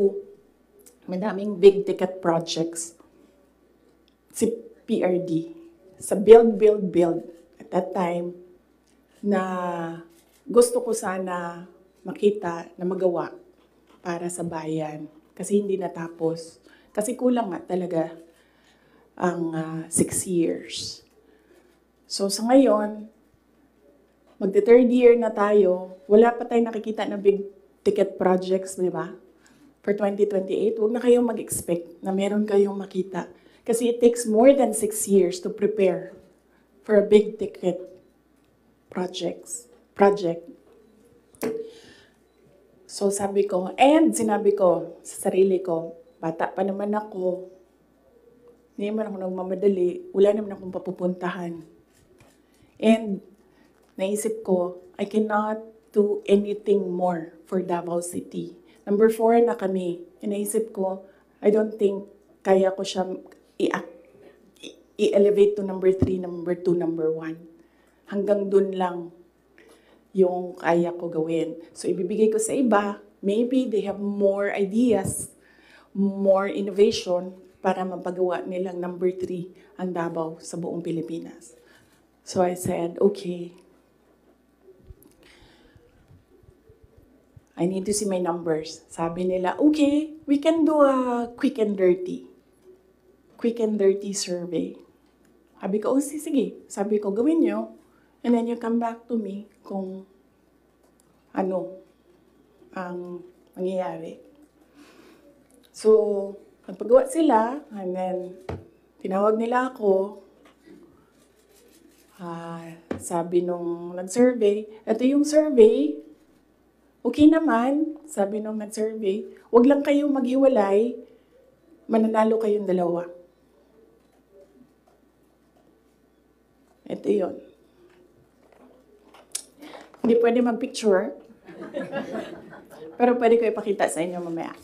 ko, madaming big ticket projects si PRD sa build. At that time, na gusto ko sana makita na magawa para sa bayan. Kasi hindi natapos. Kasi kulang nga talaga ang 6 years. So sa ngayon, magte-third year na tayo, wala pa tayong nakikita na big ticket projects, di ba? For 2028, huwag na kayong mag-expect na meron kayong makita. Kasi it takes more than 6 years to prepare for a big ticket project. So sabi ko, and sinabi ko sa sarili ko, bata pa naman ako, hindi naman ako nagmamadali, wala naman akong papupuntahan. And naisip ko, I cannot do anything more for Davao City. Number 4 na kami. Naisip ko, I don't think kaya ko siya i-elevate to number 3, number 2, number 1. Hanggang dun lang yung kaya ko gawin. So ibibigay ko sa iba, maybe they have more ideas, more innovation para mapagawa nilang number 3 ang Davao sa buong Pilipinas. So I said, okay, I need to see my numbers. Sabi nila, okay, we can do a quick and dirty survey. Sabi ko, oh, sige. Sabi ko, gawin nyo. And then you come back to me kung ano ang mangyayari. So, nagpagawa sila, and then tinawag nila ako. Sabi nung nag-survey, ito yung survey, okay naman, sabi nung nag-survey, wag lang kayong maghiwalay, mananalo kayong dalawa. Ito yun. Hindi pwede mag-picture, pero pwede ko ipakita sa inyo mamaya.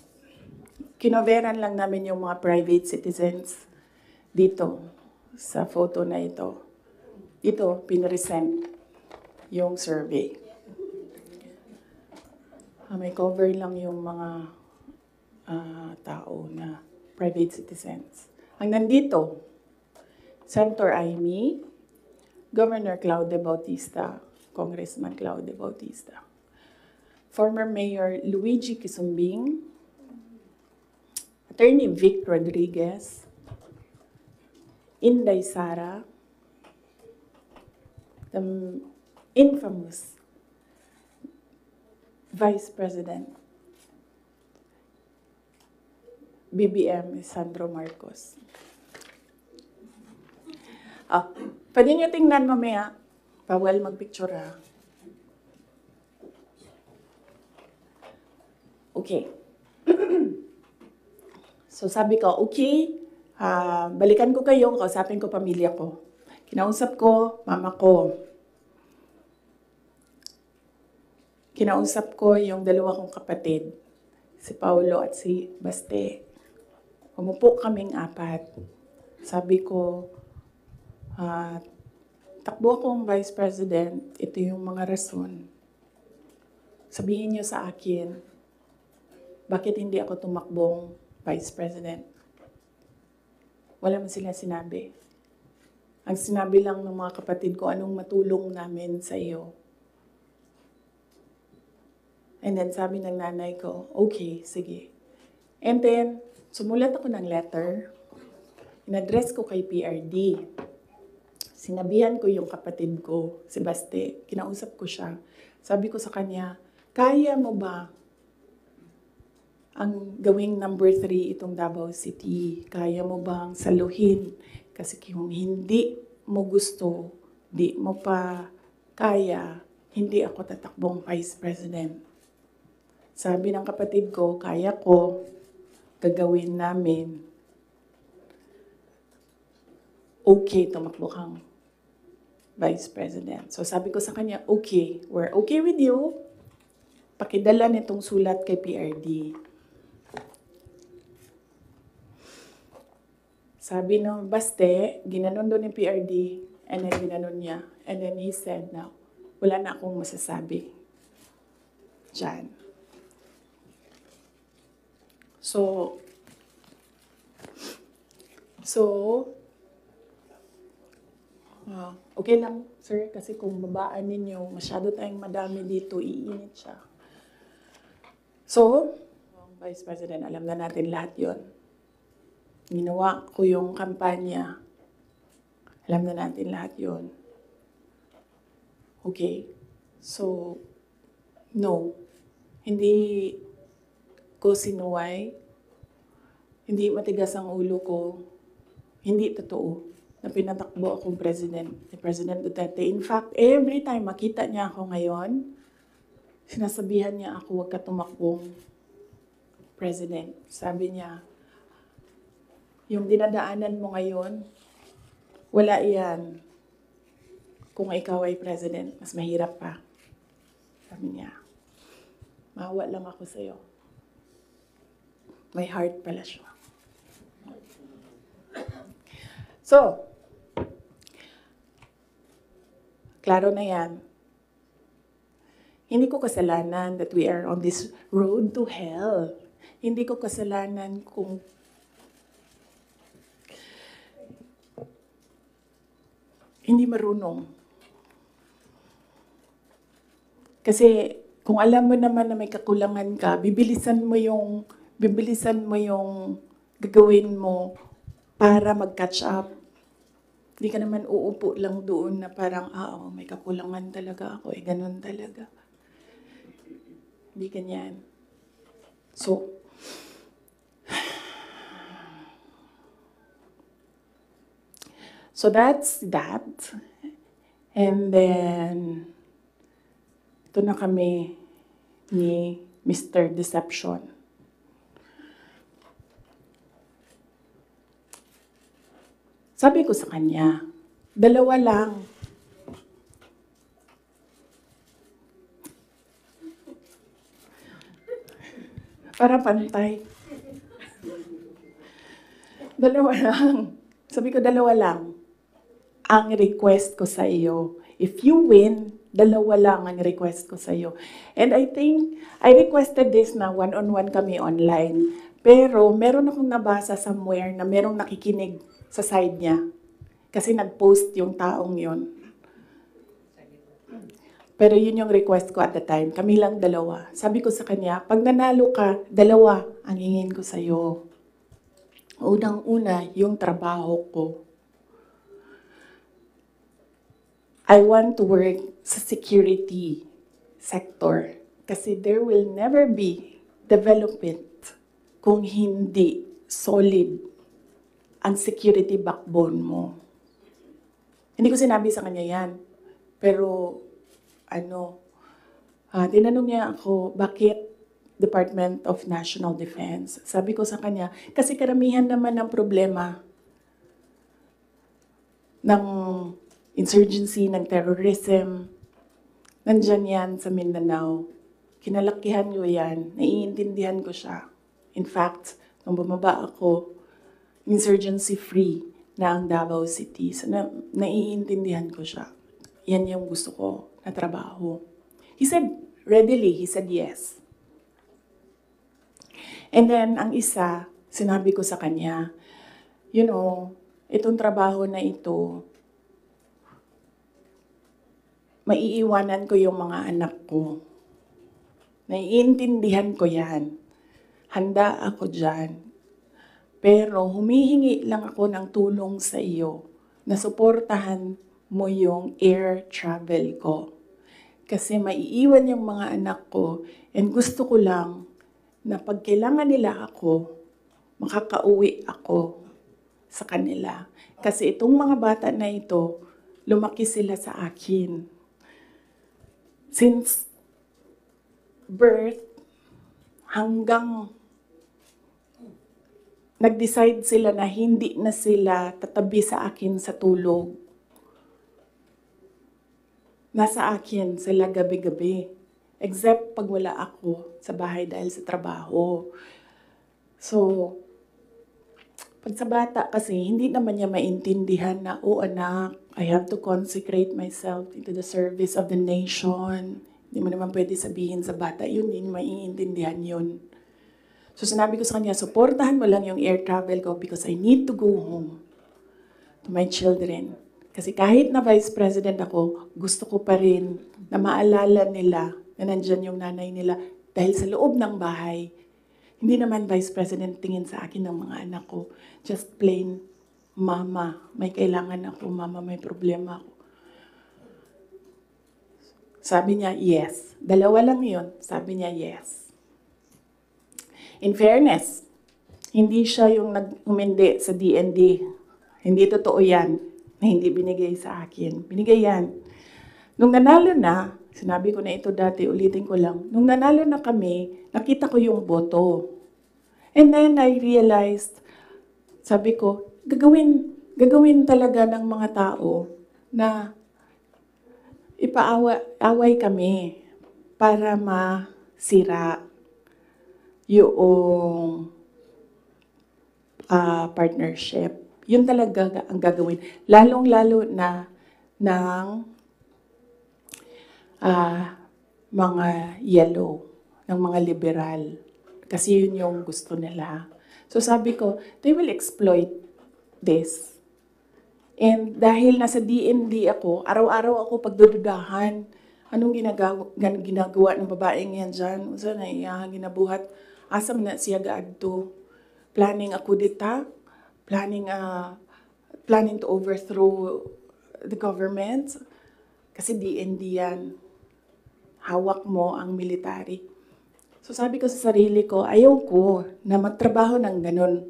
Kinoveran lang namin yung mga private citizens dito sa photo na ito. Ito, pinresent yung survey. May cover lang yung mga tao na private citizens. Ang nandito, Senator Amy, Governor Claude Bautista, Congressman Claude Bautista, former Mayor Luigi Quisumbing, Attorney Vic Rodriguez, Inday Sara, the infamous Vice President, BBM Sandro Marcos. Pwede nyo tingnan mamaya. Bawal mag-picture ha. Okay. So sabi ko, okay, balikan ko kayo, kausapin ko pamilya ko. Kinausap ko, mama ko. Kinausap ko yung dalawa kong kapatid, si Paulo at si Baste. Umupo kaming 4. Sabi ko, takbo akong Vice President, ito yung mga rason. Sabihin niyo sa akin, bakit hindi ako tumakbong Vice President? Wala man sila sinabi. Ang sinabi lang ng mga kapatid ko, anong matulong namin sa iyo. And then sabi ng nanay ko, okay, sige. And then, sumulat ako ng letter. In-address ko kay PRD. Sinabihan ko yung kapatid ko, si Baste. Kinausap ko siya. Sabi ko sa kanya, kaya mo ba ang gawing number 3 itong Davao City? Kaya mo bang saluhin? Kasi kung hindi mo gusto, di mo pa kaya, hindi ako tatakbong Vice President. Sabi ng kapatid ko, kaya ko, gagawin namin. Okay, tumakbo kang Vice President. So sabi ko sa kanya, okay, we're okay with you. Pakidala nitong sulat kay PRD. Sabi ng Baste, ginanon doon ni PRD, and then ginanon niya. And then he said, now, wala na akong masasabi. Diyan. So, okay lang, sir, kasi kung babaan ninyo, masyado tayong madami dito, iinit siya. So, Vice President, alam na natin lahat yon. Ginawa ko yung kampanya. Alam na natin lahat yon. Okay. So, no. Hindi ko sinuway. Hindi matigas ang ulo ko. Hindi totoo na pinatakbo akong president ni President Duterte. In fact, every time makita niya ako ngayon, sinasabihan niya ako, huwag ka tumakbong president. Sabi niya, yung dinadaanan mo ngayon, wala iyan. Kung ikaw ay president, mas mahirap pa. Sabi niya, maawa lang ako sa'yo. May heart pala siya. So, klaro na yan. Hindi ko kasalanan that we are on this road to hell. Hindi ko kasalanan kung hindi marunong. Kasi kung alam mo naman na may kakulangan ka, bibilisan mo yung gagawin mo para mag-catch up. Hindi ka naman uupo lang doon na parang, may kakulangan talaga ako. Ganun talaga. Hindi ganyan. So that's that. And then, ito na kami ni Mr. Deception. Sabi ko sa kanya, 2 lang. Para pantay. 2 lang. Sabi ko, 2 lang. Ang request ko sa iyo. If you win, 2 lang ang request ko sa iyo. And I think, I requested this na one-on-one kami online. Pero meron akong nabasa somewhere na merong nakikinig sa side niya. Kasi nag-post yung taong yon. Pero yun yung request ko at the time. Kami lang 2. Sabi ko sa kanya, pag nanalo ka, 2 ang hingin ko sa'yo. Unang-una, yung trabaho ko. I want to work sa security sector. Kasi there will never be development kung hindi solid ang security backbone mo. Hindi ko sinabi sa kanya yan. Pero, tinanong niya ako, bakit Department of National Defense? Sabi ko sa kanya, kasi karamihan naman ng problema ng insurgency, ng terrorism, nandyan yan sa Mindanao. Kinalakihan ko yan, naiintindihan ko siya. In fact, nung bumaba ako, insurgency-free na ang Davao City. So, naiintindihan ko siya. Yan yung gusto ko na trabaho. He said, readily, he said yes. And then, ang isa, sinabi ko sa kanya, itong trabaho na ito, maiiwanan ko yung mga anak ko. Naiintindihan ko yan. Handa ako dyan. Pero humihingi lang ako ng tulong sa iyo na suportahan mo yung air travel ko. Kasi maiiwan yung mga anak ko and gusto ko lang na pag kailangan nila ako, makakauwi ako sa kanila. Kasi itong mga bata na ito, lumaki sila sa akin. Since birth hanggang nag-decide sila na hindi na sila tatabi sa akin sa tulog. Nasa akin sila gabi-gabi. Except pag wala ako sa bahay dahil sa trabaho. So, pag sa bata kasi, hindi naman niya maintindihan na, anak, I have to consecrate myself into the service of the nation. Hindi mo naman pwede sabihin sa bata yun, hindi maiintindihan yun. So sinabi ko sa kanya, supportahan mo lang yung air travel ko because I need to go home to my children. Kasi kahit na vice president ako, gusto ko pa rin na maalala nila na nandyan yung nanay nila dahil sa loob ng bahay. Hindi naman vice president tingin sa akin ng mga anak ko. Just plain, mama, may kailangan ako, mama, may problema ako. Sabi niya, yes. Dalawa lang yun. Sabi niya, yes. In fairness, hindi siya yung nag-umindi sa DND. Hindi totoo yan na hindi binigay sa akin. Binigay yan. Nung nanalo na, sinabi ko na ito dati, ulitin ko lang. Nung nanalo na kami, nakita ko yung boto. And then I realized, sabi ko, gagawin talaga ng mga tao na ipaaway kami para masira yung partnership. Yun talaga ang gagawin. Lalong-lalo na ng mga yellow, ng mga liberal. Kasi yun yung gusto nila. So sabi ko, they will exploit this. And dahil nasa DND ako, araw-araw ako pagdududahan. Anong ginagawa ng babaeng yan dyan? Saan na ginabuhat? Asam na siya gaadto? Planning ako dita? Planning to overthrow the government? Kasi DND yan. Hawak mo ang military. So sabi ko sa sarili ko, ayaw ko na magtrabaho ng ganun.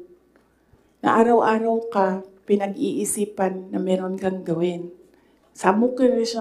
Na araw-araw ka pinag-iisipan na meron kang gawin. Samok ko rin siya